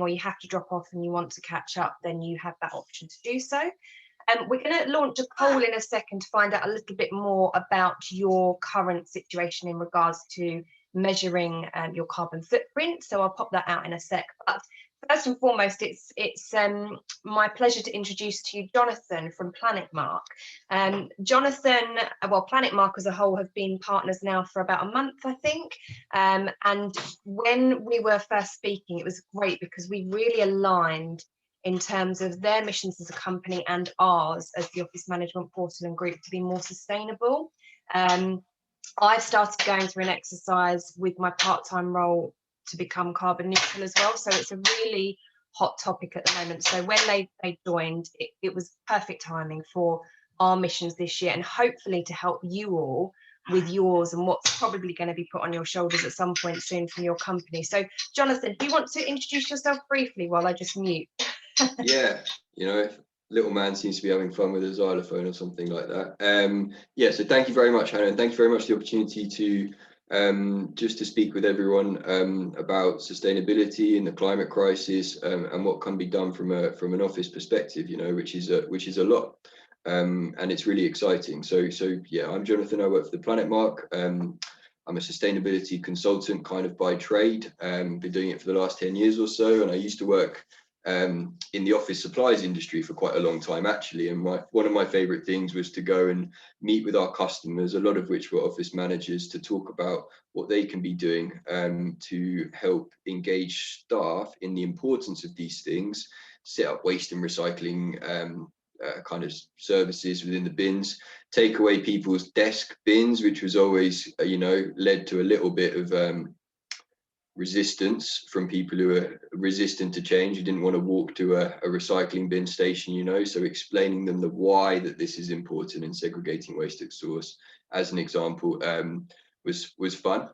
or you have to drop off and you want to catch up, then you have that option to do so. We're going to launch a poll in a second to find out a little bit more about your current situation in regards to measuring your carbon footprint. So I'll pop that out in a sec. But first and foremost, it's my pleasure to introduce to you Jonathan from Planet Mark. Jonathan, well, Planet Mark as a whole have been partners now for about a month, I think. And when we were first speaking, it was great because we really aligned in terms of their missions as a company and ours as the office management portal and group to be more sustainable. I've started going through an exercise with my part-time role to become carbon neutral as well. So it's a really hot topic at the moment. So when they joined, it was perfect timing for our missions this year, and hopefully to help you all with yours and what's probably going to be put on your shoulders at some point soon from your company. So Jonathan, do you want to introduce yourself briefly while I just mute? Yeah, little man seems to be having fun with a xylophone or something like that. Yeah, so thank you very much, Hannah, and thank you very much for the opportunity to just to speak with everyone about sustainability and the climate crisis, and what can be done from an office perspective, which is a lot, and it's really exciting. So yeah, I'm Jonathan. I work for the Planet Mark. I'm a sustainability consultant kind of by trade. Been doing it for the last 10 years or so, and I used to work in the office supplies industry for quite a long time actually, and one of my favorite things was to go and meet with our customers, a lot of which were office managers, to talk about what they can be doing to help engage staff in the importance of these things, set up waste and recycling kind of services within the bins, take away people's desk bins, which was always led to a little bit of resistance from people who are resistant to change, who didn't want to walk to a recycling bin station, so explaining them the why that this is important in segregating waste at source, as an example, was fun,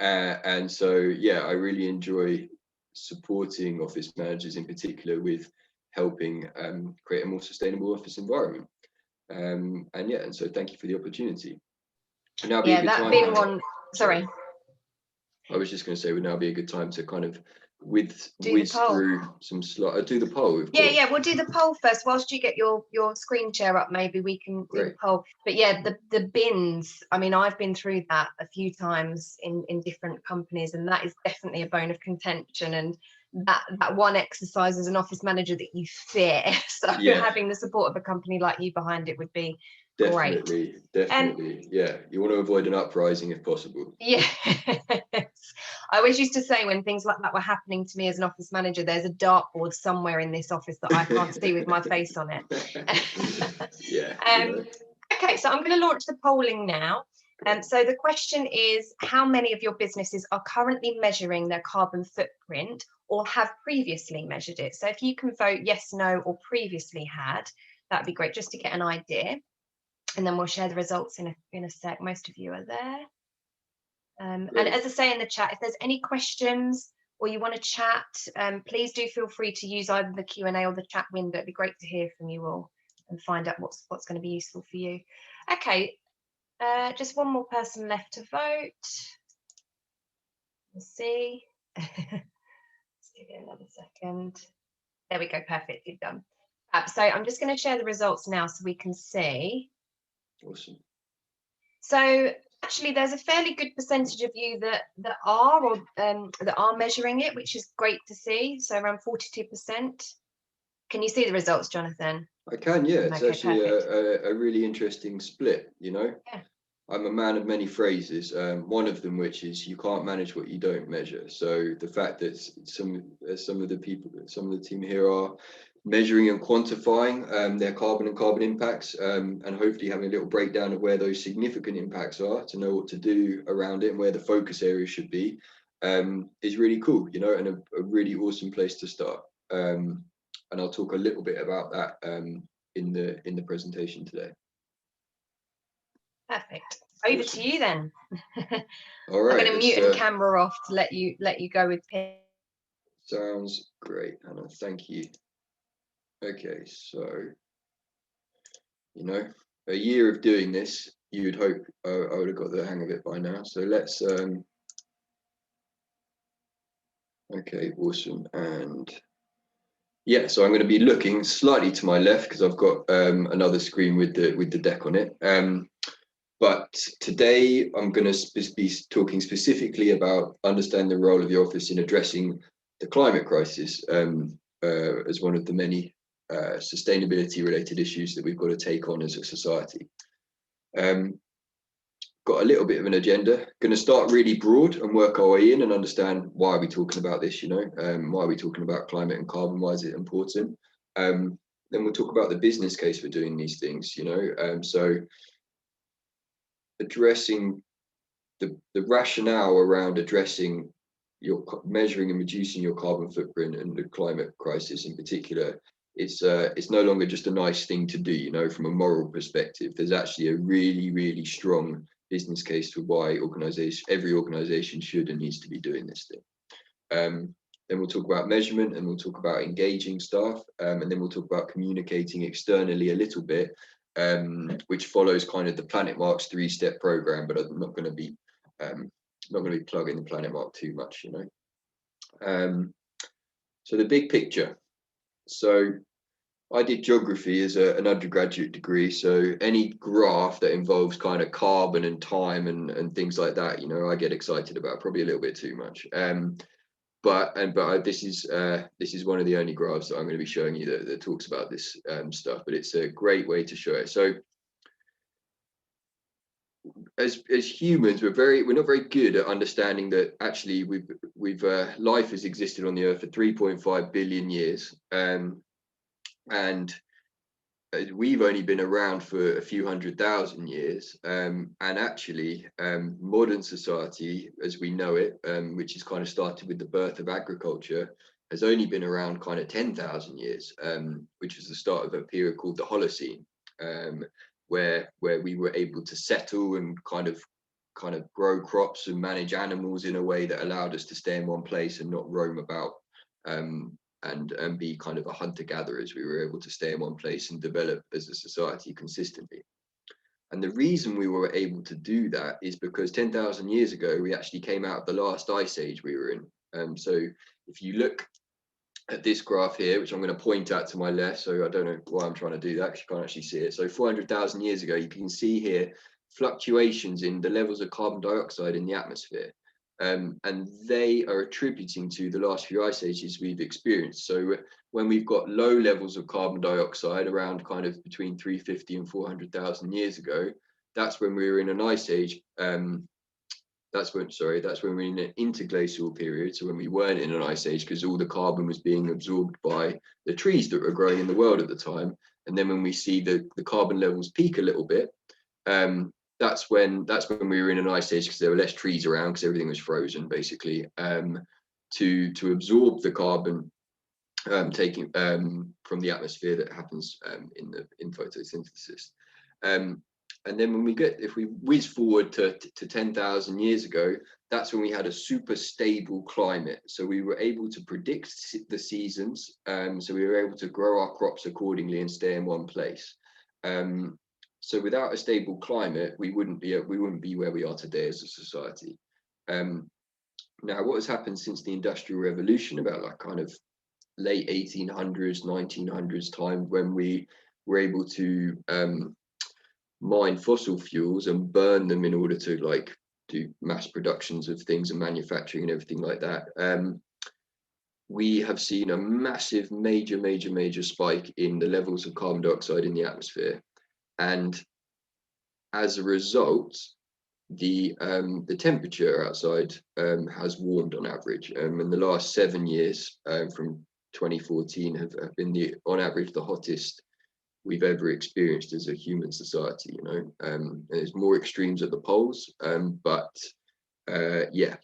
and so yeah, I really enjoy supporting office managers in particular with helping create a more sustainable office environment, and so thank you for the opportunity. And now yeah, that bin one, sorry. I was just going to say, would now be a good time to kind of whiz through some slides. Do the poll. Yeah, we'll do the poll first. Whilst you get your screen share up, maybe we can do the poll. But yeah, the bins, I mean, I've been through that a few times in different companies, and that is definitely a bone of contention. And that one exercise as an office manager that you fear. So having the support of a company like you behind it would be definitely great. Yeah, you want to avoid an uprising if possible. Yes. I always used to say, when things like that were happening to me as an office manager, there's a dartboard somewhere in this office that I can't see with my face on it. Okay, so I'm going to launch the polling now. So the question is, how many of your businesses are currently measuring their carbon footprint or have previously measured it? So if you can vote yes, no, or previously had, that'd be great, just to get an idea. And then we'll share the results in a sec. Most of you are there. And as I say in the chat, if there's any questions or you want to chat, please do feel free to use either the Q&A or the chat window. It'd be great to hear from you all and find out what's going to be useful for you. Okay, just one more person left to vote. We'll see. Let's give it another second. There we go, perfect, you've done. So I'm just going to share the results now so we can see. Awesome. So actually, there's a fairly good percentage of you that are measuring it, which is great to see. So around 42%. Can you see the results, Jonathan? I can, yeah. It's actually a really interesting split, Yeah. I'm a man of many phrases. One of them, which is, you can't manage what you don't measure. So the fact that some of the team here are measuring and quantifying their carbon and carbon impacts, and hopefully having a little breakdown of where those significant impacts are, to know what to do around it and where the focus areas should be, is really cool, and a really awesome place to start. And I'll talk a little bit about that in the presentation today. Perfect. Over to you then. All right. I'm going to mute and camera off to let you go with Pip. Sounds great, Hannah. Thank you. Okay, so a year of doing this, you would hope I would have got the hang of it by now. So let's Okay, awesome. And yeah, so I'm going to be looking slightly to my left because I've got another screen with the deck on it. But today I'm going to be talking specifically about understanding the role of the office in addressing the climate crisis as one of the many sustainability related issues that we've got to take on as a society. Got a little bit of an agenda. Going to start really broad and work our way in and understand why are we talking about this, why are we talking about climate and carbon, why is it important? Then we'll talk about the business case for doing these things, so addressing the rationale around addressing your measuring and reducing your carbon footprint and the climate crisis in particular. It's no longer just a nice thing to do, from a moral perspective. There's actually a really, really strong business case for why every organization should and needs to be doing this thing. Then we'll talk about measurement, and we'll talk about engaging staff, and then we'll talk about communicating externally a little bit, which follows kind of the Planet Marks 3-step program, but I'm not going to be plugging the Planet Mark too much, So the big picture. So I did geography as an undergraduate degree, so any graph that involves kind of carbon and time and things like that, I get excited about, probably a little bit too much. But this is one of the only graphs that I'm going to be showing you that talks about this stuff, but it's a great way to show it. So as humans, we're not very good at understanding that actually life has existed on the Earth for 3.5 billion years, and we've only been around for a few 100,000 years, and actually modern society as we know it, which is kind of started with the birth of agriculture, has only been around kind of 10,000 years, which was the start of a period called the Holocene, where we were able to settle and kind of grow crops and manage animals in a way that allowed us to stay in one place and not roam about, and be kind of a hunter-gatherers. We were able to stay in one place and develop as a society consistently. And the reason we were able to do that is because 10,000 years ago, we actually came out of the last ice age we were in. So if you look at this graph here, which I'm going to point at to my left, so I don't know why I'm trying to do that because you can't actually see it. So 400,000 years ago, you can see here fluctuations in the levels of carbon dioxide in the atmosphere. And they are attributing to the last few ice ages we've experienced. So when we've got low levels of carbon dioxide around kind of between 350 and 400,000 years ago, that's when we were in an ice age. That's when we're in an interglacial period. So when we weren't in an ice age because all the carbon was being absorbed by the trees that were growing in the world at the time. And then when we see the carbon levels peak a little bit, that's when we were in an ice age because there were less trees around because everything was frozen basically, to absorb the carbon taking from the atmosphere that happens in photosynthesis. And then if we whiz forward to 10,000 years ago, that's when we had a super stable climate. So we were able to predict the seasons. So we were able to grow our crops accordingly and stay in one place. So without a stable climate, we wouldn't be where we are today as a society. Now, what has happened since the Industrial Revolution, about like kind of late 1800s, 1900s time, when we were able to mine fossil fuels and burn them in order to like do mass productions of things and manufacturing and everything like that, we have seen a massive, major spike in the levels of carbon dioxide in the atmosphere. And as a result, the temperature outside has warmed on average. In the last 7 years, from 2014, have been on average the hottest we've ever experienced as a human society. There's more extremes at the poles, but yeah,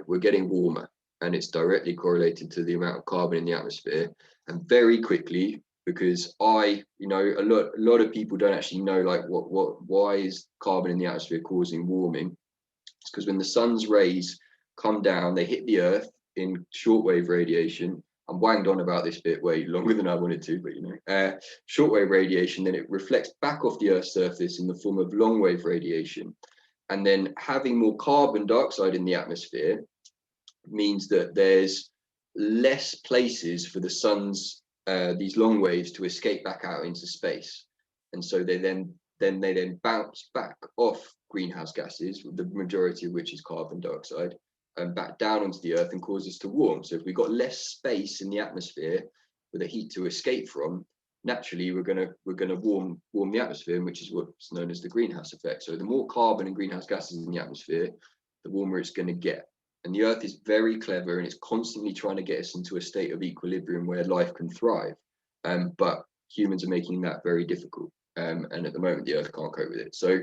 we're getting warmer, and it's directly correlated to the amount of carbon in the atmosphere. And very quickly, because a lot of people don't actually know like why is carbon in the atmosphere causing warming. It's because when the sun's rays come down, they hit the earth in shortwave radiation. I'm wanged on about this bit way longer than I wanted to, but shortwave radiation, then it reflects back off the Earth's surface in the form of longwave radiation. And then having more carbon dioxide in the atmosphere means that there's less places for the sun's these long waves to escape back out into space, and so they then bounce back off greenhouse gases, the majority of which is carbon dioxide, and back down onto the Earth and cause us to warm. So if we've got less space in the atmosphere for the heat to escape from, naturally we're going to warm the atmosphere, which is what's known as the greenhouse effect. So the more carbon and greenhouse gases in the atmosphere, the warmer it's going to get. And the Earth is very clever, and it's constantly trying to get us into a state of equilibrium where life can thrive. But humans are making that very difficult. And at the moment, the Earth can't cope with it. So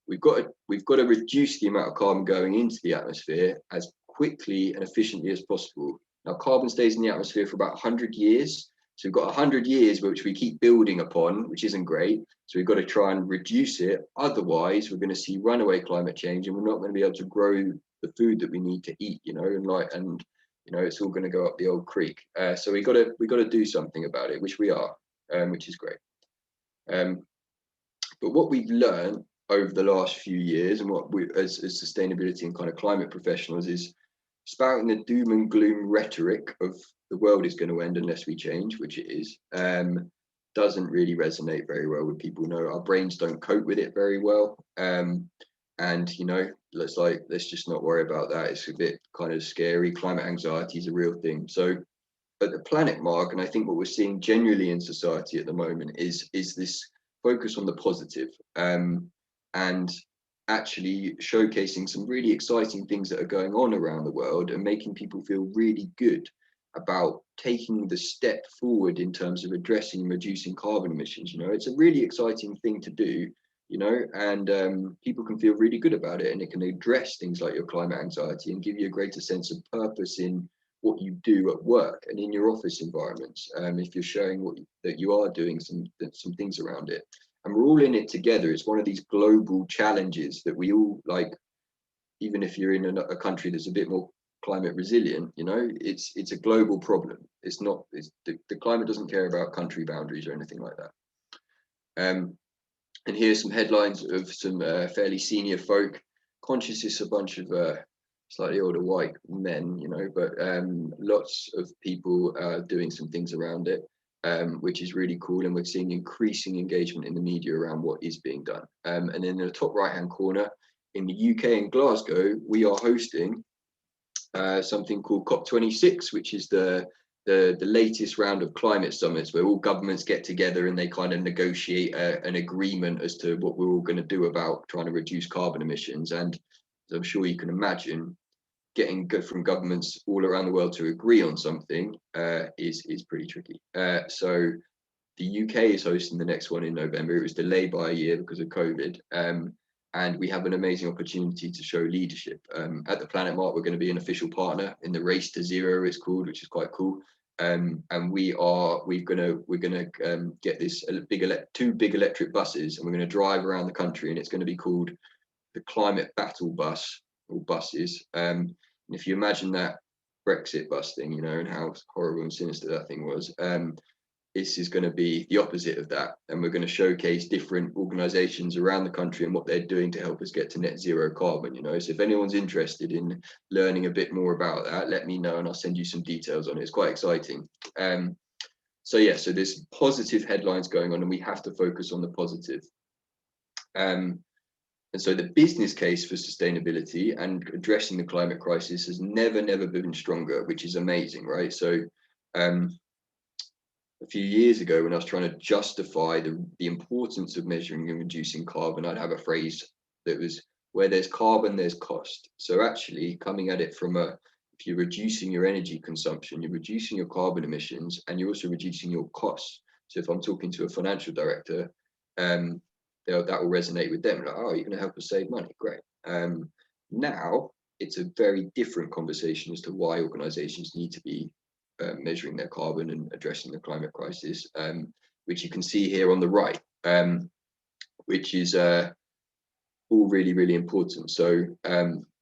we've got to reduce the amount of carbon going into the atmosphere as quickly and efficiently as possible. Now, carbon stays in the atmosphere for about 100 years. So we've got 100 years which we keep building upon, which isn't great. So we've got to try and reduce it. Otherwise, we're going to see runaway climate change, and we're not going to be able to grow the food that we need to eat, and it's all going to go up the old creek. So we got to do something about it, which we are, which is great. But what we've learned over the last few years, and what we as sustainability and kind of climate professionals, is spouting the doom and gloom rhetoric of the world is going to end unless we change, which it is, doesn't really resonate very well with people. Our brains don't cope with it very well. And let's just not worry about that. It's a bit kind of scary. Climate anxiety is a real thing. So at the planet, Mark, and I think what we're seeing generally in society at the moment is this focus on the positive, and actually showcasing some really exciting things that are going on around the world, and making people feel really good about taking the step forward in terms of addressing and reducing carbon emissions. It's a really exciting thing to do, and people can feel really good about it, and it can address things like your climate anxiety and give you a greater sense of purpose in what you do at work and in your office environments, if you're showing that you are doing some things around it. And we're all in it together. It's one of these global challenges that we all, like, even if you're in a country that's a bit more climate resilient, it's a global problem. The climate doesn't care about country boundaries or anything like that. And here's some headlines of some fairly senior folk. Conscious is a bunch of slightly older white men, but lots of people doing some things around it, which is really cool. And we're seeing increasing engagement in the media around what is being done. And then in the top right hand corner, in the UK in Glasgow, we are hosting something called COP26, which is the latest round of climate summits, where all governments get together and they kind of negotiate an agreement as to what we're all going to do about trying to reduce carbon emissions. And as I'm sure you can imagine, getting from governments all around the world to agree on something is pretty tricky. So the UK is hosting the next one in November. It was delayed by a year because of COVID. And we have an amazing opportunity to show leadership. At the Planet Mark, we're going to be an official partner in the Race to Zero, it's called, which is quite cool. And we're gonna get this two big electric buses, and we're going to drive around the country, and it's going to be called the Climate Battle Bus, or buses. And if you imagine that Brexit bus thing, and how horrible and sinister that thing was, this is going to be the opposite of that, and we're going to showcase different organizations around the country and what they're doing to help us get to net zero carbon. So if anyone's interested in learning a bit more about that, let me know and I'll send you some details on it. It's quite exciting. So there's positive headlines going on, and we have to focus on the positive. And so the business case for sustainability and addressing the climate crisis has never been stronger, which is amazing, right? So a few years ago, when I was trying to justify the importance of measuring and reducing carbon, I'd have a phrase that was, where there's carbon, there's cost. So actually coming at it from if you're reducing your energy consumption, you're reducing your carbon emissions, and you're also reducing your costs. So if I'm talking to a financial director, that will resonate with them. Like, oh, you're going to help us save money. Great. Now it's a very different conversation as to why organizations need to be measuring their carbon and addressing the climate crisis, which you can see here on the right, which is all really important. So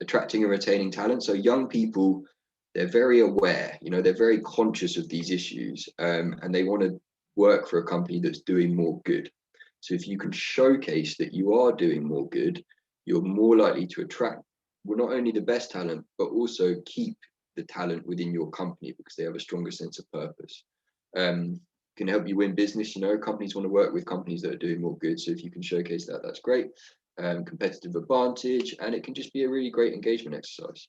attracting and retaining talent. So young people, they're very aware, they're very conscious of these issues, and they want to work for a company that's doing more good. So if you can showcase that you are doing more good, you're more likely to attract, well, not only the best talent, but also keep the talent within your company because they have a stronger sense of purpose. Can help you win business. You know, companies want to work with companies that are doing more good. So if you can showcase that, that's great. Competitive advantage, and it can just be a really great engagement exercise.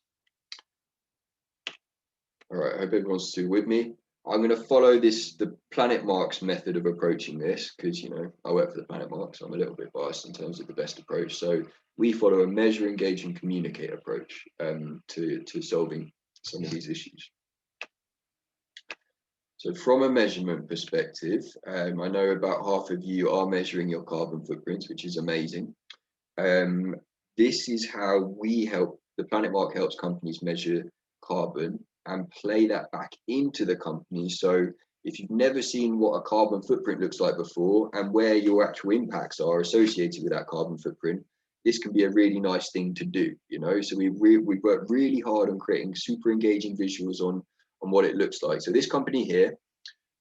All right, I hope everyone's still with me. I'm going to follow the Planet Marks method of approaching this because, you know, I work for the Planet Marks, so I'm a little bit biased in terms of the best approach. So we follow a measure, engage, and communicate approach to solving some of these issues. So from a measurement perspective, I know about half of you are measuring your carbon footprints, which is amazing. This is how we help, the Planet Mark helps companies measure carbon and play that back into the company. So if you've never seen what a carbon footprint looks like before and where your actual impacts are associated with that carbon footprint, this can be a really nice thing to do, you know. So we've worked really hard on creating super engaging visuals on what it looks like. So this company here,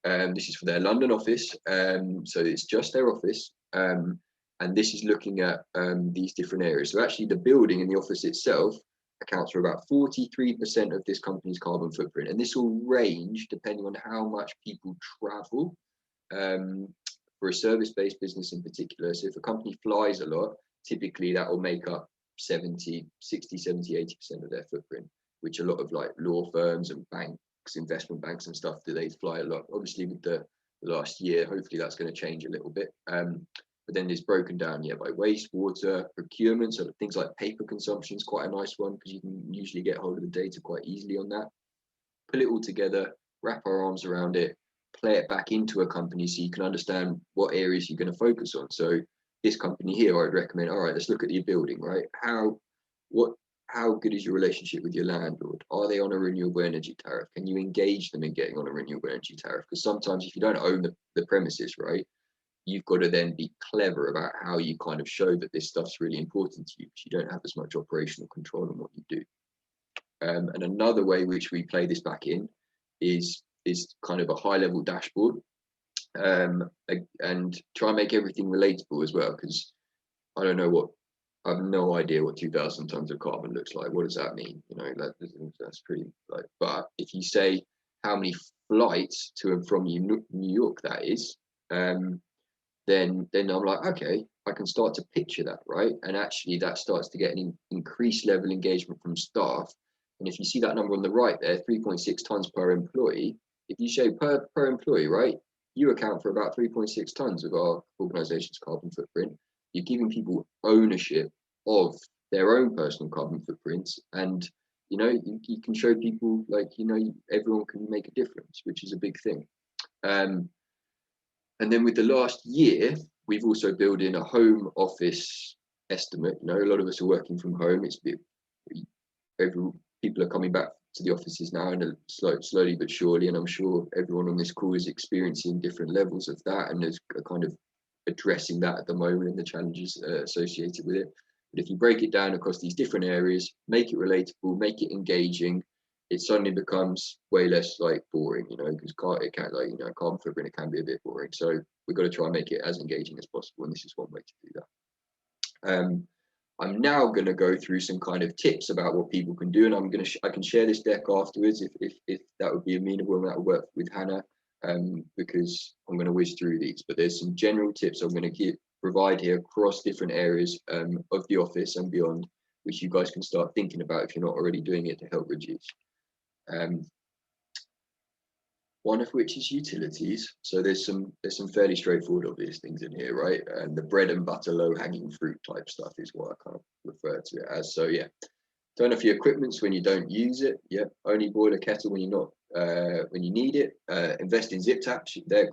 this is for their London office, so it's just their office, and this is looking at these different areas. So actually the building and the office itself accounts for about 43% of this company's carbon footprint, and this will range depending on how much people travel for a service-based business in particular. So if a company flies a lot, typically that will make up 60, 70, 80% of their footprint, which a lot of like law firms and banks, investment banks and stuff, do they fly a lot. Obviously with the last year, hopefully that's going to change a little bit, but then it's broken down by wastewater, procurement. So things like paper consumption is quite a nice one because you can usually get hold of the data quite easily on that. Pull it all together, wrap our arms around it, play it back into a company so you can understand what areas you're going to focus on. So this company here, I'd recommend, all right, let's look at your building, right? How good is your relationship with your landlord? Are they on a renewable energy tariff? Can you engage them in getting on a renewable energy tariff? Because sometimes if you don't own the premises, right, you've got to then be clever about how you kind of show that this stuff's really important to you, because you don't have as much operational control on what you do. And another way which we play this back in is kind of a high level dashboard, and try and make everything relatable as well, because I have no idea what 2,000 tons of carbon looks like. What does that mean? You know, that's pretty like, but if you say how many flights to and from New York that is, then I'm like, okay, I can start to picture that, right? And actually that starts to get an increased level engagement from staff. And if you see that number on the right there, 3.6 tons per employee, if you show per employee, right, you account for about 3.6 tons of our organization's carbon footprint. You're giving people ownership of their own personal carbon footprints. And, you know, you can show people like, you know, everyone can make a difference, which is a big thing. And then with the last year, we've also built in a home office estimate. You know, a lot of us are working from home. People are coming back to the offices now, and slowly but surely. And I'm sure everyone on this call is experiencing different levels of that, and is kind of addressing that at the moment and the challenges associated with it. But if you break it down across these different areas, make it relatable, make it engaging, it suddenly becomes way less like boring, you know, because it can, like, you know, carbon footprint, it can be a bit boring. So we've got to try and make it as engaging as possible, and this is one way to do that. I'm now going to go through some kind of tips about what people can do, and I can share this deck afterwards if that would be amenable, and that would work with Hannah, because I'm going to whiz through these. But there's some general tips I'm going to provide here across different areas of the office and beyond, which you guys can start thinking about if you're not already doing it, to help reduce. One of which is utilities. So there's some fairly straightforward obvious things in here, right? And the bread and butter, low hanging fruit type stuff is what I kind of refer to it as. So yeah, turn off your equipment when you don't use it. Yeah, only boil a kettle when when you need it. Invest in zip taps. I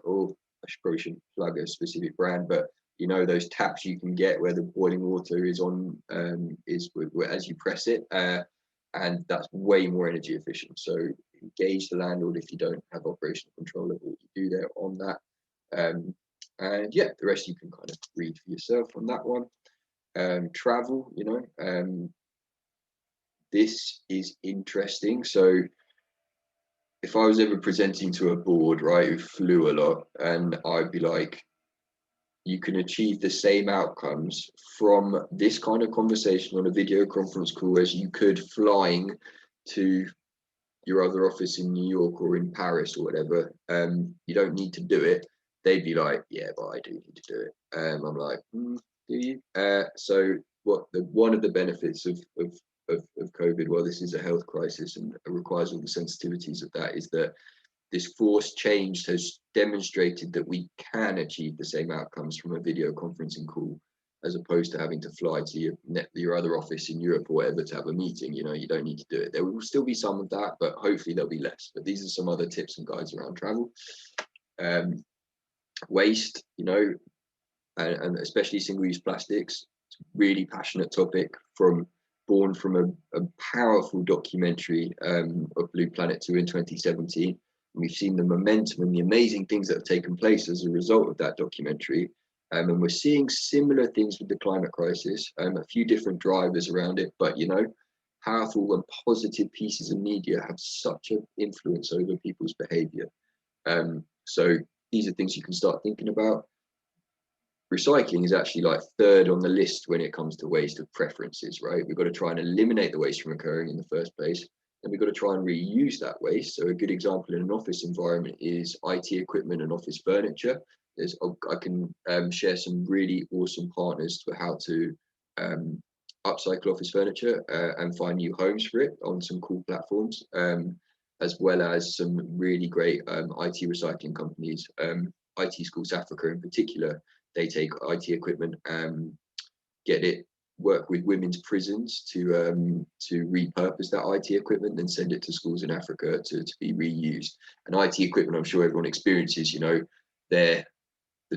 probably shouldn't plug a specific brand, but you know, those taps you can get where the boiling water is on, as you press it, and that's way more energy efficient. So engage the landlord if you don't have operational control of what you do there on that. And yeah, the rest you can kind of read for yourself on that one. Travel, you know, this is interesting. So if I was ever presenting to a board, right, who flew a lot, and I'd be like, you can achieve the same outcomes from this kind of conversation on a video conference call as you could flying to your other office in New York or in Paris or whatever, you don't need to do it. They'd be like, yeah, but I do need to do it. I'm like, do you? So one of the benefits of COVID, while this is a health crisis and requires all the sensitivities of that, is that this forced change has demonstrated that we can achieve the same outcomes from a video conferencing call, as opposed to having to fly to your other office in Europe or whatever to have a meeting. You know, you don't need to do it. There will still be some of that, but hopefully there'll be less. But these are some other tips and guides around travel. Waste, you know, and especially single-use plastics. It's a really passionate topic, born from a powerful documentary of Blue Planet 2 in 2017. And we've seen the momentum and the amazing things that have taken place as a result of that documentary. And we're seeing similar things with the climate crisis, a few different drivers around it, but, you know, powerful and positive pieces of media have such an influence over people's behavior. So these are things you can start thinking about. Recycling is actually like third on the list when it comes to waste of preferences, right? We've got to try and eliminate the waste from occurring in the first place, and we've got to try and reuse that waste. So a good example in an office environment is IT equipment and office furniture. I can share some really awesome partners to how to upcycle office furniture and find new homes for it on some cool platforms, as well as some really great IT recycling companies. IT Schools Africa in particular, they take IT equipment and work with women's prisons to repurpose that IT equipment and send it to schools in Africa to be reused. And IT equipment, I'm sure everyone experiences, you know, the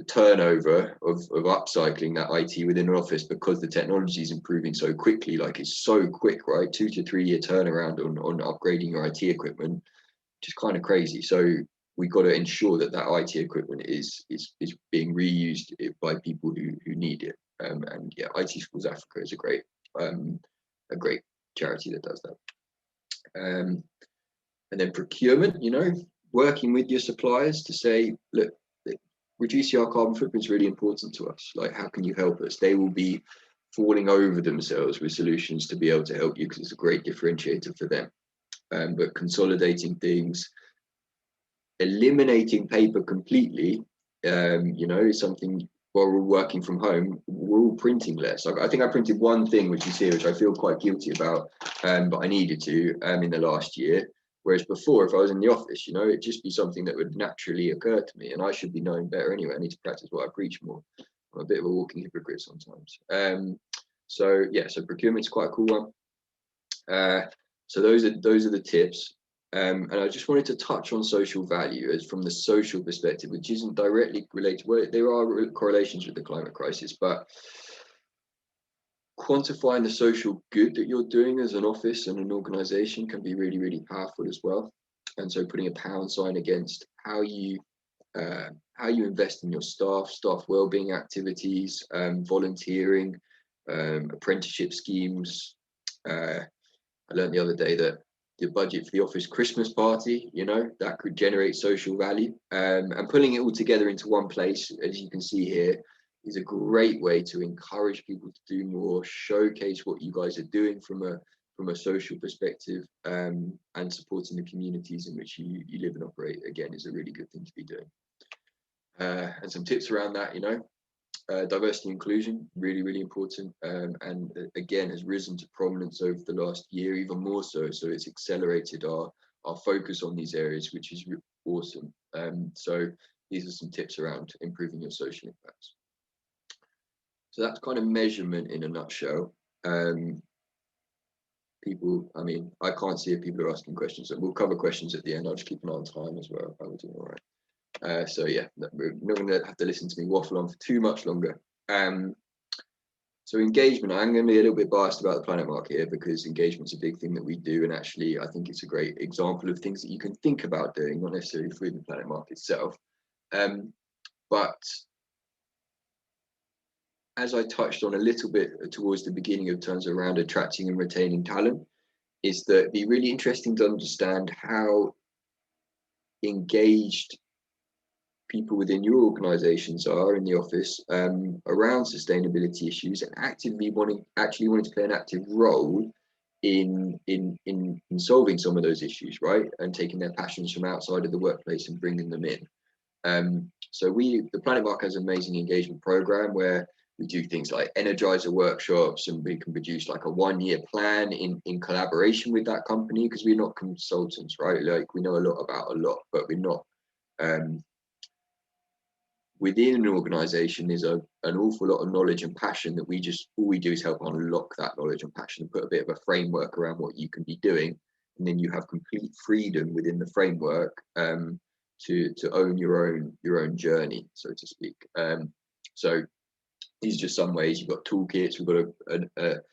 turnover of upcycling that IT within an office, because the technology is improving so quickly, like it's so quick, right? 2 to 3 year turnaround on upgrading your IT equipment, which is kind of crazy. So we've got to ensure that IT equipment is being reused by people who need it. And yeah, IT Schools Africa is a great charity that does that. And then procurement, you know, working with your suppliers to say, look, reducing our carbon footprint is really important to us. Like, how can you help us? They will be falling over themselves with solutions to be able to help you, because it's a great differentiator for them. But consolidating things, eliminating paper completely, you know, is something. While we're working from home, we're all printing less. I think I printed one thing, which is here, which I feel quite guilty about, but I needed to in the last year. Whereas before, if I was in the office, you know, it'd just be something that would naturally occur to me, and I should be knowing better anyway. I need to practice what I preach more. I'm a bit of a walking hypocrite sometimes. So yeah, so procurement's quite a cool one. So those are the tips. And I just wanted to touch on social value as from the social perspective, which isn't directly related. Well, there are correlations with the climate crisis, but quantifying the social good that you're doing as an office and an organization can be really, really powerful as well. And so putting a pound sign against how you invest in your staff well-being activities, volunteering, apprenticeship schemes. I learned the other day that the budget for the office Christmas party, you know, that could generate social value. And pulling it all together into one place, as you can see here, is a great way to encourage people to do more, showcase what you guys are doing from a social perspective, and supporting the communities in which you live and operate, again, is a really good thing to be doing. And some tips around that, you know, diversity and inclusion, really, really important, and again has risen to prominence over the last year, even more so. So it's accelerated our focus on these areas, which is awesome. So these are some tips around improving your social impacts. So that's kind of measurement in a nutshell. People, I mean, I can't see if people are asking questions, so we'll cover questions at the end. I'll just keep an eye on time as well. I'm doing all right. So yeah, we're not going to have to listen to me waffle on for too much longer. So engagement, I'm going to be a little bit biased about the planet market here, because engagement's a big thing that we do, and actually I think it's a great example of things that you can think about doing, not necessarily through the planet market itself. But as I touched on a little bit towards the beginning of terms around attracting and retaining talent, is that it'd be really interesting to understand how engaged people within your organizations are in the office around sustainability issues, and actually wanting to play an active role in solving some of those issues, right, and taking their passions from outside of the workplace and bringing them in. So the Planet Mark has an amazing engagement program where we do things like energizer workshops, and we can produce like a 1-year plan in collaboration with that company, because we're not consultants, right? Like, we know a lot about a lot, but we're not within an organization. There's an awful lot of knowledge and passion that all we do is help unlock that knowledge and passion and put a bit of a framework around what you can be doing, and then you have complete freedom within the framework to own your own journey, so to speak. So these are just some ways. You've got toolkits. We've got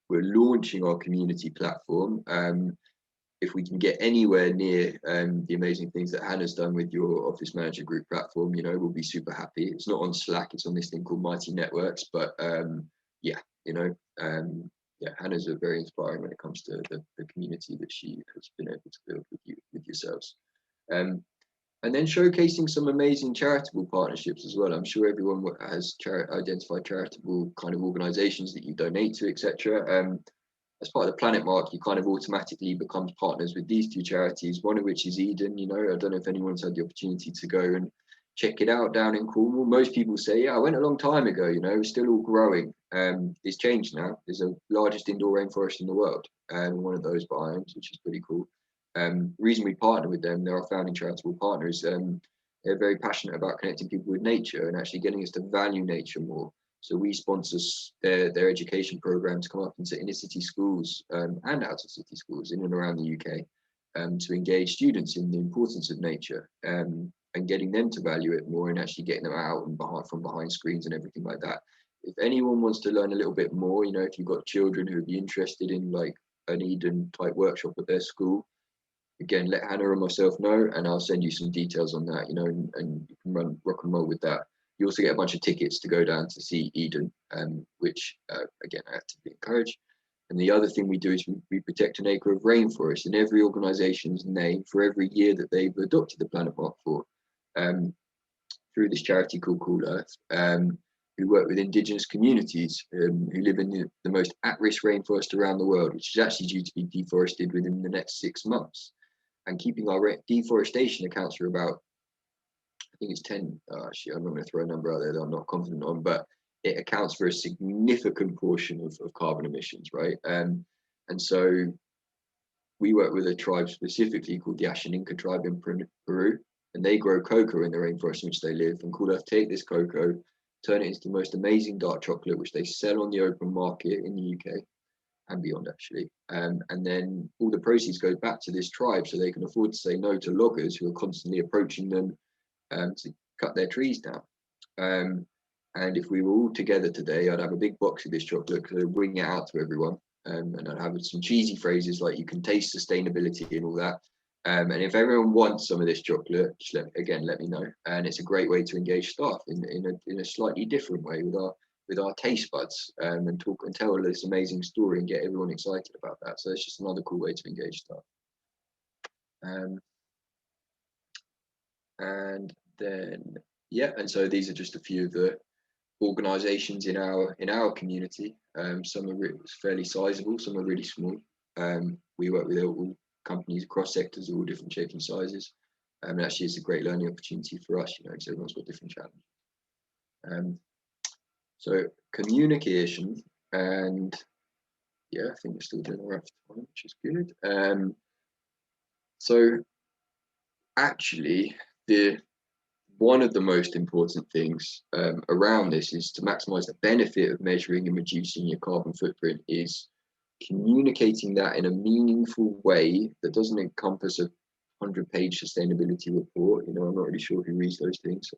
we're launching our community platform. If we can get anywhere near the amazing things that Hannah's done with your Office Manager Group platform, you know, we'll be super happy. It's not on Slack, it's on this thing called Mighty Networks. But yeah, you know, yeah, Hannah's very inspiring when it comes to the community that she has been able to build with yourselves. And then showcasing some amazing charitable partnerships as well. I'm sure everyone has identified charitable kind of organisations that you donate to, etc. As part of the Planet Mark, you kind of automatically become partners with these 2 charities, one of which is Eden. You know, I don't know if anyone's had the opportunity to go and check it out down in Cornwall. Most people say, yeah, I went a long time ago, you know, it's still all growing. It's changed now. There's the largest indoor rainforest in the world, one of those biomes, which is pretty cool. Reason we partner with them, they're our founding charitable partners. They're very passionate about connecting people with nature and actually getting us to value nature more. So we sponsor their education programs come up into inner city schools and outer city schools in and around the UK, to engage students in the importance of nature, and getting them to value it more, and actually getting them out and from behind screens and everything like that. If anyone wants to learn a little bit more, you know, if you've got children who would be interested in like an Eden type workshop at their school, again, let Hannah and myself know, and I'll send you some details on that, you know, and you can rock and roll with that. You also get a bunch of tickets to go down to see Eden, which, again, I actively encourage. And the other thing we do is we protect an acre of rainforest in every organisation's name for every year that they've adopted the Planet Mark for, through this charity called Cool Earth, who work with Indigenous communities who live in the most at-risk rainforest around the world, which is actually due to be deforested within the next 6 months. And keeping our deforestation accounts for about, I think it's 10, actually, I'm not going to throw a number out there that I'm not confident on, but it accounts for a significant portion of carbon emissions, right? And so we work with a tribe specifically called the Ashaninka tribe in Peru, and they grow cocoa in the rainforest in which they live. And Cool Earth take this cocoa, turn it into the most amazing dark chocolate, which they sell on the open market in the UK and beyond, actually. And then all the proceeds go back to this tribe, so they can afford to say no to loggers who are constantly approaching them to cut their trees down. And if we were all together today, I'd have a big box of this chocolate because I'd bring it out to everyone. And I'd have some cheesy phrases like, you can taste sustainability and all that. And if everyone wants some of this chocolate, just let me know. And it's a great way to engage staff in a slightly different way with our taste buds, and talk and tell this amazing story and get everyone excited about that. So it's just another cool way to engage staff. And then, yeah, and so these are just a few of the organizations in our community. Some are fairly sizable, some are really small. We work with all companies across sectors, all different shapes and sizes. And actually it's a great learning opportunity for us, you know, because everyone's got different challenges. So communication, and yeah, I think we're still doing all right for time, which is good. So actually, one of the most important things around this is to maximize the benefit of measuring and reducing your carbon footprint is communicating that in a meaningful way that doesn't encompass a 100-page sustainability report. You know, I'm not really sure who reads those things,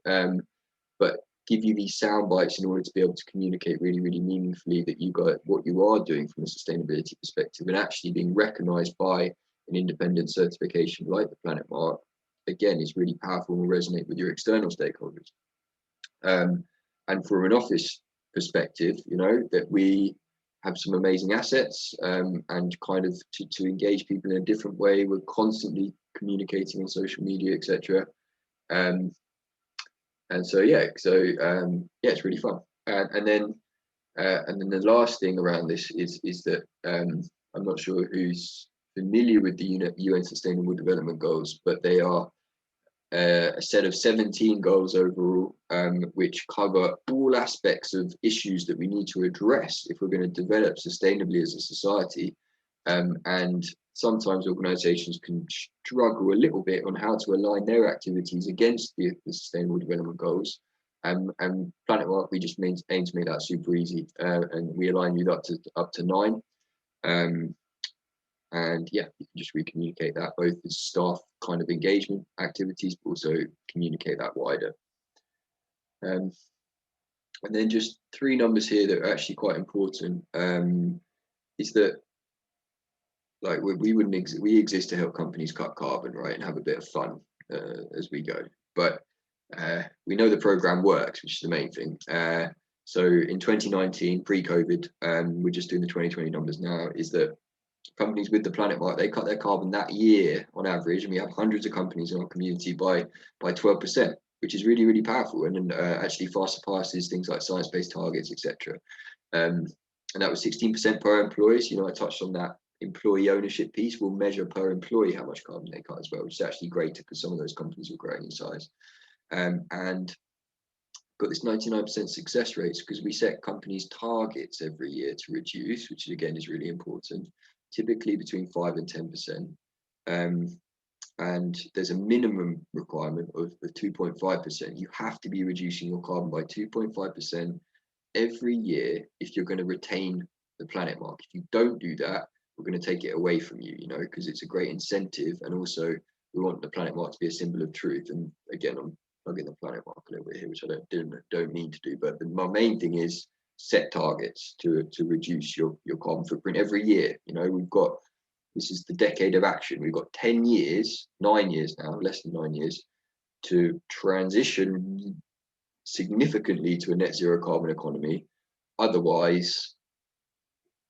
but give you these sound bites in order to be able to communicate really, really meaningfully that you got what you are doing from a sustainability perspective, and actually being recognized by an independent certification like the Planet Mark, again, is really powerful and will resonate with your external stakeholders. And from an office perspective, you know, that we have some amazing assets, and kind of to engage people in a different way. We're constantly communicating on social media, etc. And so yeah, it's really fun. And then the last thing around this is that I'm not sure who's familiar with the UN Sustainable Development Goals, but they are a set of 17 goals overall, which cover all aspects of issues that we need to address if we're going to develop sustainably as a society. And sometimes organizations can struggle a little bit on how to align their activities against the Sustainable Development Goals. And Planet Mark, we just aim to make that super easy, and we align you up to 9. And yeah, you can just recommunicate that both as staff kind of engagement activities, but also communicate that wider. And then just 3 numbers here that are actually quite important, is that like we exist to help companies cut carbon, right, and have a bit of fun as we go. But we know the program works, which is the main thing. So in 2019, pre-COVID, we're just doing the 2020 numbers now, is that companies with the Planet Mark, they cut their carbon that year on average, and we have hundreds of companies in our community by 12%, which is really, really powerful, and actually far surpasses things like science-based targets, etc. And that was 16% per employee. So, I touched on that employee ownership piece. We'll measure per employee how much carbon they cut as well, which is actually greater because some of those companies are growing in size. And got this 99% success rates because we set companies targets every year to reduce, which again is really important, typically between 5 and 10%. And there's a minimum requirement of 2.5%. You have to be reducing your carbon by 2.5% every year if you're going to retain the Planet Mark. If you don't do that, we're going to take it away from you, because it's a great incentive, and also we want the Planet Mark to be a symbol of truth. And again, I'm plugging the Planet Mark a little bit here, which I don't mean to do, but my main thing is set targets to reduce your carbon footprint every year. This is the decade of action. We've got 10 years, 9 years now, less than 9 years, to transition significantly to a net zero carbon economy. Otherwise,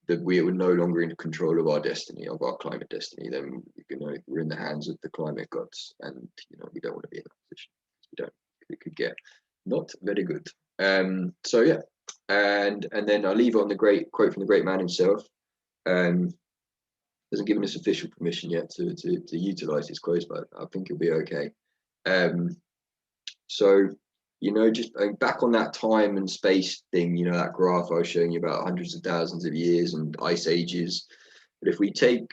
that we are no longer in control of our destiny, of our climate destiny. Then we're in the hands of the climate gods, and we don't want to be in that position. It could get not very good. So yeah, and then I'll leave it on the great quote from the great man himself. Hasn't given us official permission yet to utilize his quotes, but I think it'll be okay. So just back on that time and space thing, that graph I was showing you about hundreds of thousands of years and ice ages. But if we take a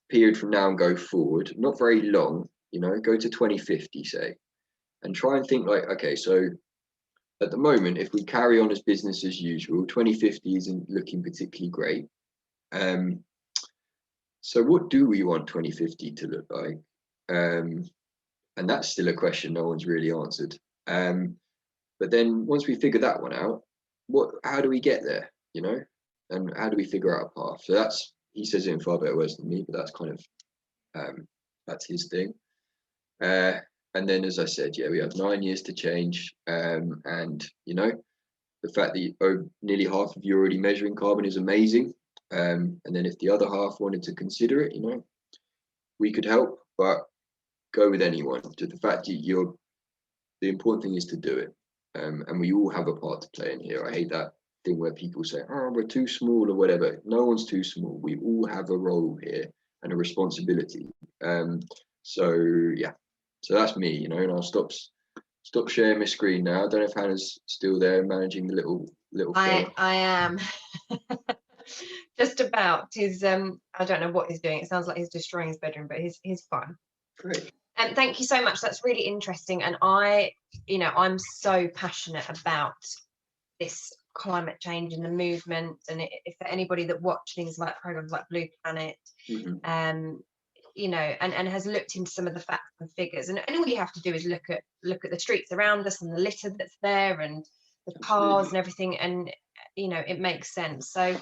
period from now and go forward, not very long, go to 2050, say, and try and think like, okay, so at the moment, if we carry on as business as usual, 2050 isn't looking particularly great. So what do we want 2050 to look like? And that's still a question no one's really answered. But then once we figure that one out, how do we get there, and how do we figure out a path? So he says it in far better words than me, but that's kind of, that's his thing. And then, as I said, we have 9 years to change. And, the fact that nearly half of you already measuring carbon is amazing. And then if the other half wanted to consider it, we could help, but go with anyone. To the fact that the important thing is to do it. And we all have a part to play in here. I hate that thing where people say, oh, we're too small or whatever. No one's too small. We all have a role here and a responsibility. So that's me, and I'll stop sharing my screen now. I don't know if Hannah's still there managing the little I am. Just about. I don't know what he's doing. It sounds like he's destroying his bedroom, but he's fine. Great. And thank you so much. That's really interesting. And I'm so passionate about this climate change and the movement. And if for anybody that watch things like programs like Blue Planet, mm-hmm. and has looked into some of the facts and figures, and all you have to do is look at the streets around us and the litter that's there and the cars and everything, and it makes sense. So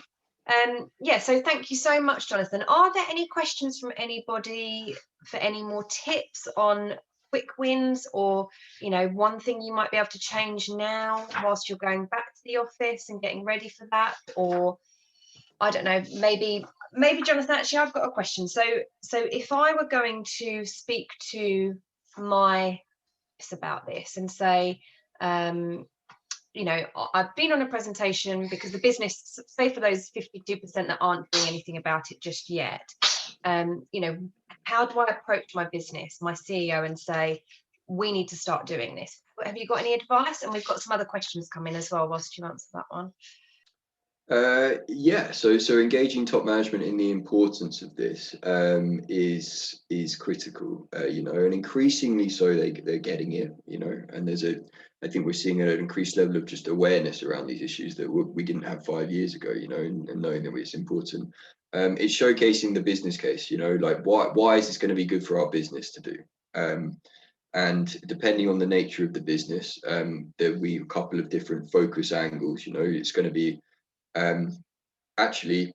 so thank you so much, Jonathan. Are there any questions from anybody for any more tips on quick wins, or one thing you might be able to change now whilst you're going back to the office and getting ready for that? Or I don't know, maybe Jonathan, actually I've got a question. So if I were going to speak to my boss about this and say, you know, I've been on a presentation because the business, say for those 52% that aren't doing anything about it just yet, you know, how do I approach my business, my CEO, and say, we need to start doing this? Have you got any advice? And we've got some other questions coming as well whilst you answer that one. Yeah, so engaging top management in the importance of this is critical, you know, and increasingly so they're getting it, you know, and I think we're seeing an increased level of just awareness around these issues that we didn't have 5 years ago, you know, and knowing that it's important. It's showcasing the business case, you know, like why is this going to be good for our business to do? And depending on the nature of the business, there'll be a couple of different focus angles, you know. It's going to be actually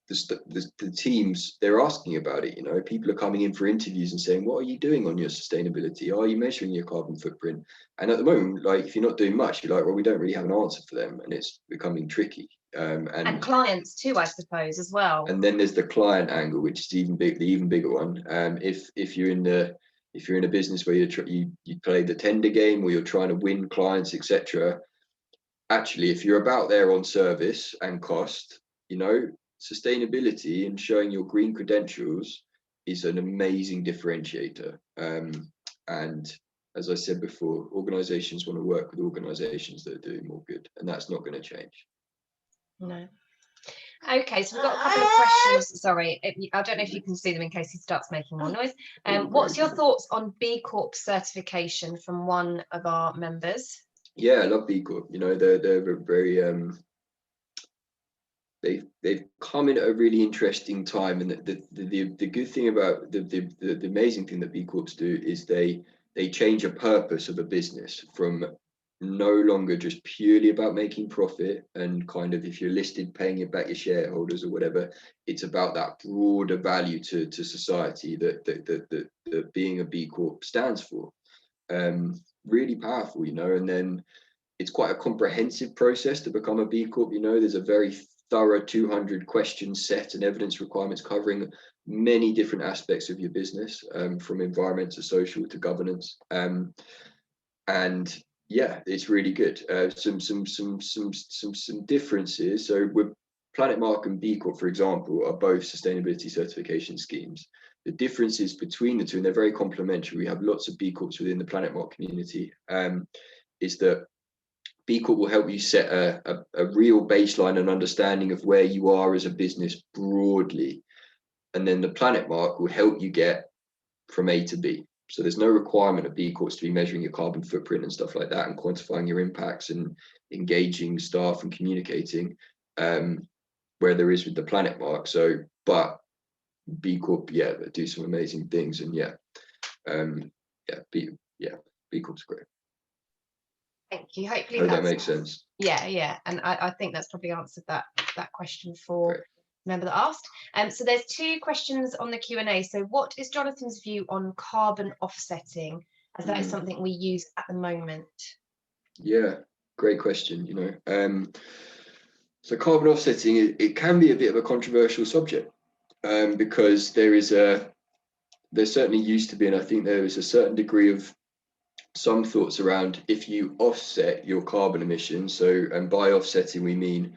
the teams, they're asking about it, you know. People are coming in for interviews and saying, what are you doing on your sustainability? Are you measuring your carbon footprint? And at the moment, like, if you're not doing much, you're like, well, we don't really have an answer for them, and it's becoming tricky. And clients too, I suppose, as well. And then there's the client angle, which is the even bigger one. If you're in a business where you play the tender game, or you're trying to win clients, etc., actually, if you're about there on service and cost, you know, sustainability and showing your green credentials is an amazing differentiator. And as I said before, organizations want to work with organizations that are doing more good, and that's not going to change. No. Okay, so we've got a couple of questions. Sorry, I don't know if you can see them in case he starts making more noise. What's your thoughts on B Corp certification from one of our members? Yeah, I love B Corp. You know, they're very they've come in at a really interesting time, and the good thing about the amazing thing that B Corps do is they change a purpose of a business from no longer just purely about making profit and kind of, if you're listed, paying it back your shareholders or whatever. It's about that broader value to society that being a B Corp stands for. Really powerful, you know. And then it's quite a comprehensive process to become a B Corp. You know, there's a very thorough 200 question set and evidence requirements covering many different aspects of your business, from environment to social to governance. And yeah, it's really good. Some differences. So with Planet Mark and B Corp, for example, are both sustainability certification schemes. The differences between the two, and they're very complementary. We have lots of B Corps within the Planet Mark community. Is that B Corp will help you set a real baseline and understanding of where you are as a business broadly. And then the Planet Mark will help you get from A to B. So there's no requirement of B Corps to be measuring your carbon footprint and stuff like that, and quantifying your impacts and engaging staff and communicating, where there is with the Planet Mark. So, but B Corp, yeah, they do some amazing things, and B Corp's great. Thank you. Hopefully that makes sense. Yeah, and I think that's probably answered that question for the member that asked. So there's two questions on the Q&A. So what is Jonathan's view on carbon offsetting, as that is something we use at the moment? Yeah, great question. You know, so carbon offsetting, it can be a bit of a controversial subject, because there certainly used to be, and I think there is a certain degree of some thoughts around, if you offset your carbon emissions, so, and by offsetting we mean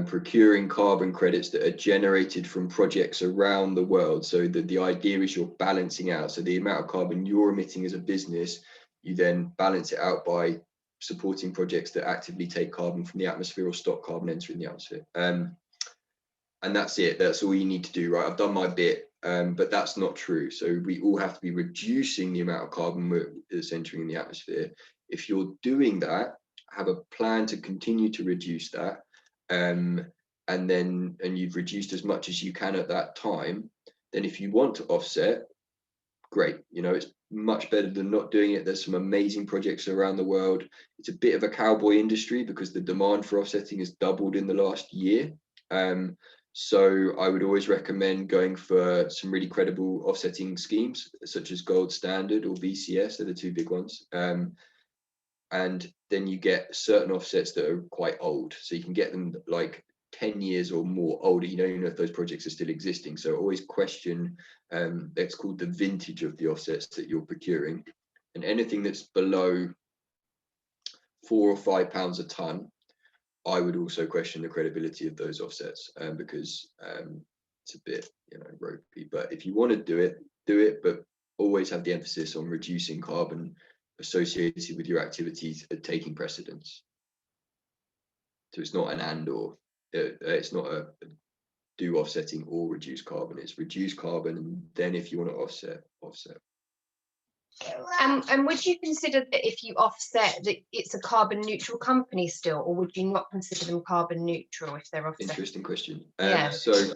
procuring carbon credits that are generated from projects around the world. So the idea is you're balancing out, so the amount of carbon you're emitting as a business, you then balance it out by supporting projects that actively take carbon from the atmosphere or stop carbon entering the atmosphere. And that's it. That's all you need to do, right? I've done my bit. But that's not true. So we all have to be reducing the amount of carbon that's entering in the atmosphere. If you're doing that, have a plan to continue to reduce that, and you've reduced as much as you can at that time. Then if you want to offset, great. You know, it's much better than not doing it. There's some amazing projects around the world. It's a bit of a cowboy industry because the demand for offsetting has doubled in the last year. So I would always recommend going for some really credible offsetting schemes, such as Gold Standard or BCS. They're the two big ones. And then you get certain offsets that are quite old. So you can get them like 10 years or more older. You don't even know if those projects are still existing. So always question, that's called the vintage of the offsets that you're procuring. And anything that's below £4 or £5 a ton, I would also question the credibility of those offsets, because it's a bit, ropey. But if you want to do it, but always have the emphasis on reducing carbon associated with your activities at taking precedence. So it's not an and or, it's not a do offsetting or reduce carbon. It's reduce carbon, and then if you want to offset. And would you consider that if you offset that it's a carbon neutral company still, or would you not consider them carbon neutral if they're offset? Interesting question. Yeah. So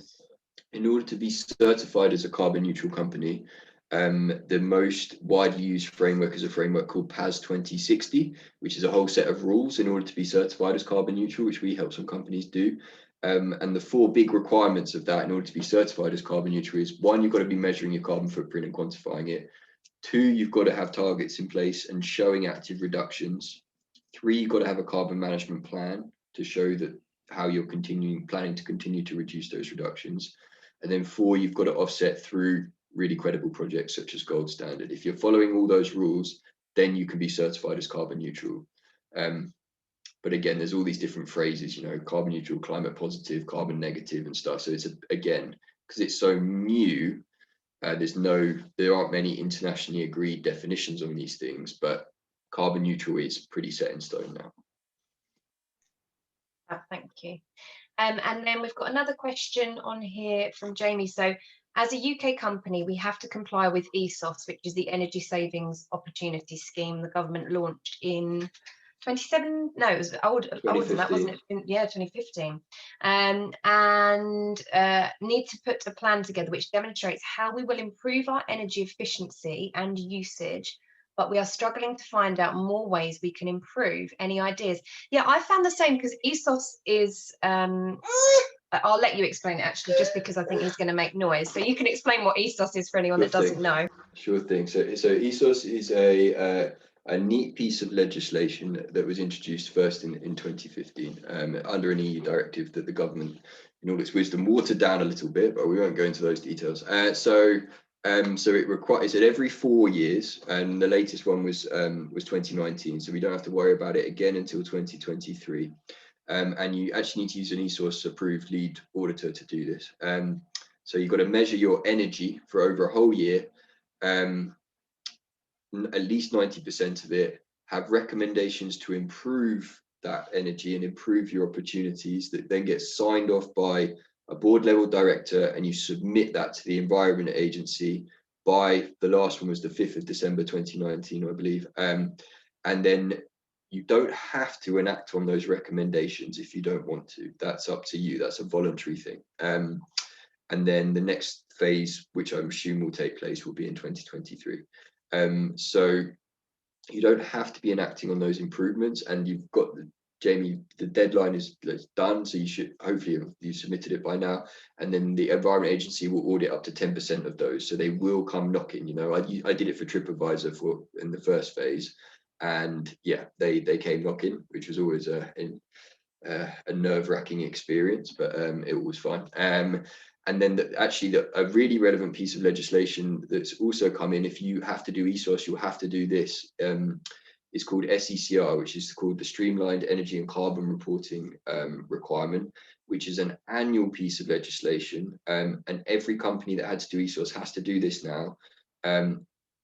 in order to be certified as a carbon neutral company, the most widely used framework is a framework called PAS 2060, which is a whole set of rules in order to be certified as carbon neutral, which we help some companies do. And the 4 big requirements of that in order to be certified as carbon neutral is: 1, you've got to be measuring your carbon footprint and quantifying it. 2, you've got to have targets in place and showing active reductions. 3, you've got to have a carbon management plan to show that how you're planning to continue to reduce those reductions. And then 4, you've got to offset through really credible projects such as Gold Standard. If you're following all those rules, then you can be certified as carbon neutral. But again, there's all these different phrases, carbon neutral, climate positive, carbon negative and stuff. So it's again, because it's so new, there aren't many internationally agreed definitions on these things, but carbon neutral is pretty set in stone now. Thank you. And then we've got another question on here from Jamie. So, as a UK company, we have to comply with ESOS, which is the Energy Savings Opportunity Scheme the government launched in 27. No, it was older than that, wasn't it? Yeah, 2015. And need to put a plan together which demonstrates how we will improve our energy efficiency and usage, but we are struggling to find out more ways we can improve. Any ideas? Yeah, I found the same, because ESOS is I'll let you explain it actually, just because I think he's going to make noise. So you can explain what ESOS is for anyone that doesn't know. Sure thing. So ESOS is a neat piece of legislation that was introduced first in 2015 under an EU directive that the government, in all its wisdom, watered down a little bit, but we won't go into those details. So it requires it every 4 years, and the latest one was 2019. So we don't have to worry about it again until 2023. And you actually need to use an ESOS approved lead auditor to do this. So you've got to measure your energy for over a whole year, at least 90% of it, have recommendations to improve that energy and improve your opportunities that then get signed off by a board level director, and you submit that to the Environment Agency by, the last one was the 5th of December 2019, I believe. And then you don't have to enact on those recommendations if you don't want to. That's up to you. That's a voluntary thing. And then the next phase, which I'm assuming will take place, will be in 2023. So you don't have to be enacting on those improvements, and you've got Jamie, the deadline is done, so you should hopefully you've submitted it by now, and then the Environment Agency will audit up to 10% of those, so they will come knocking. I did it for TripAdvisor in the first phase, and yeah, they came knocking, which was always a nerve-wracking experience, but it was fine. And then a really relevant piece of legislation that's also come in, if you have to do ESOS, you'll have to do this. It's called SECR, which is called the Streamlined Energy and Carbon Reporting Requirement, which is an annual piece of legislation. And every company that had to do ESOS has to do this now.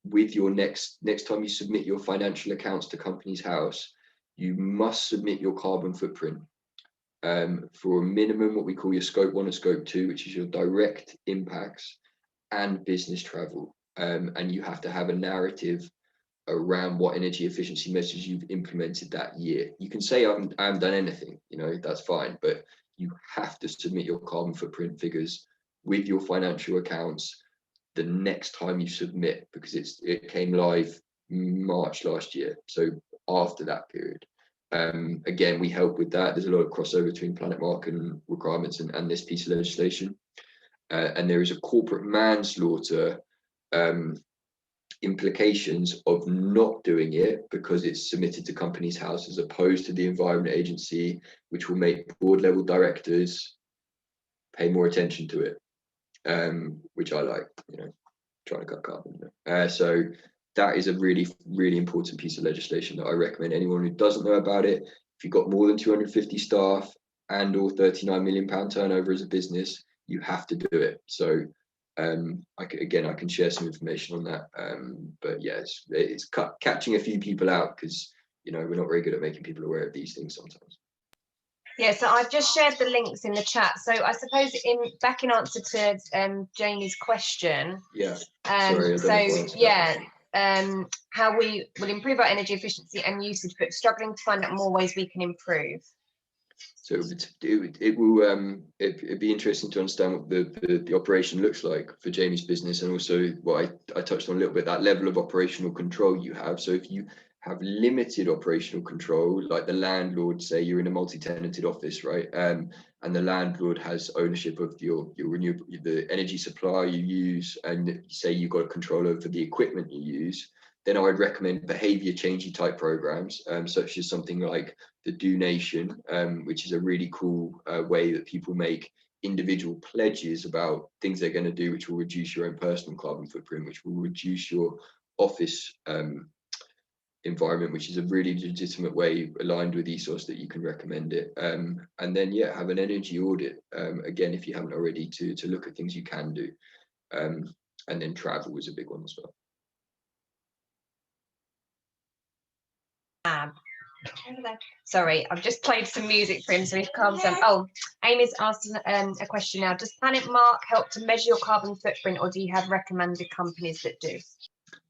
With your next time you submit your financial accounts to Companies House, you must submit your carbon footprint for a minimum, what we call your scope 1 and scope 2, which is your direct impacts and business travel. And you have to have a narrative around what energy efficiency measures you've implemented that year. You can say I haven't done anything, that's fine, but you have to submit your carbon footprint figures with your financial accounts the next time you submit, because it came live March last year, so after that period. Again, we help with that. There's a lot of crossover between Planet Market requirements and this piece of legislation, and there is a corporate manslaughter implications of not doing it, because it's submitted to Companies House as opposed to the Environment Agency, which will make board level directors pay more attention to it, which I like, trying to cut carbon. So that is a really, really important piece of legislation that I recommend anyone who doesn't know about it. If you've got more than 250 staff and or 39 million pound turnover as a business, you have to do it. So I can share some information on that. But yeah, it's catching a few people out, because we're not very good at making people aware of these things sometimes. Yeah, so I've just shared the links in the chat. So I suppose back in answer to Jamie's question. Yeah. How we will improve our energy efficiency and usage, but struggling to find out more ways we can improve. So it will it'd be interesting to understand what the operation looks like for Jamie's business, and also what I touched on a little bit, that level of operational control you have. So if you have limited operational control, like the landlord, say you're in a multi-tenanted office, right, and the landlord has ownership of your renewable, the energy supply you use, and say you've got control over the equipment you use, then I would recommend behavior changey type programs, such as something like the donation, which is a really cool way that people make individual pledges about things they're going to do, which will reduce your own personal carbon footprint, which will reduce your office environment, which is a really legitimate way aligned with ethos that you can recommend it. And then have an energy audit, again, if you haven't already, to look at things you can do. And then travel is a big one as well. Sorry, I've just played some music for him so he calms down. Oh, Amy's asking a question now. Does Planet Mark help to measure your carbon footprint, or do you have recommended companies that do?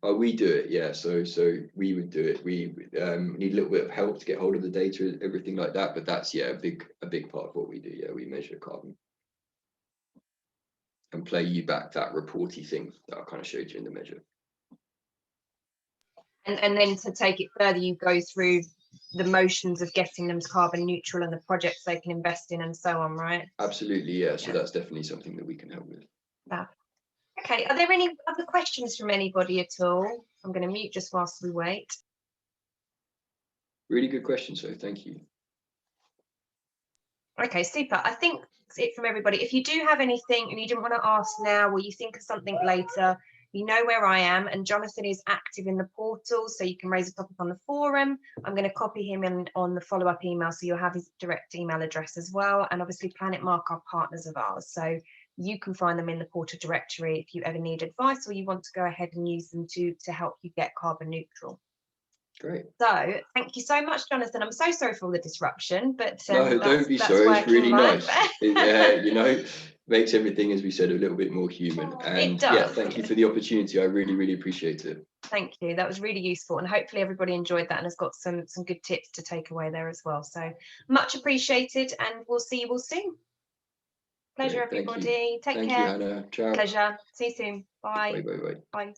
We do it, yeah. So we would do it. We need a little bit of help to get hold of the data, everything like that. But that's a big part of what we do. Yeah, we measure carbon and play you back that reporty thing that I kind of showed you in the measure. And then to take it further, you go through the motions of getting them to carbon neutral and the projects they can invest in and so on, right? Absolutely, yeah. So that's definitely something that we can help with. Okay, are there any other questions from anybody at all? I'm going to mute just whilst we wait. Really good question, so thank you. Okay, super. I think that's it from everybody. If you do have anything and you didn't want to ask now, or you think of something later, you know where I am, and Jonathan is active in the portal, so you can raise a topic on the forum. I'm going to copy him in on the follow-up email, so you'll have his direct email address as well. And obviously Planet Mark are partners of ours, so you can find them in the portal directory if you ever need advice or you want to go ahead and use them to help you get carbon neutral. Great. So thank you so much, Jonathan. I'm so sorry for all the disruption, but no, don't be sorry. It's really nice. It, makes everything, as we said, a little bit more human. And thank you for the opportunity. I really, really appreciate it. Thank you. That was really useful, and hopefully everybody enjoyed that and has got some good tips to take away there as well. So much appreciated, and we'll see you all soon. Pleasure, everybody. Take care. Thank you, Hannah. Ciao. Pleasure. See you soon. Bye. Bye.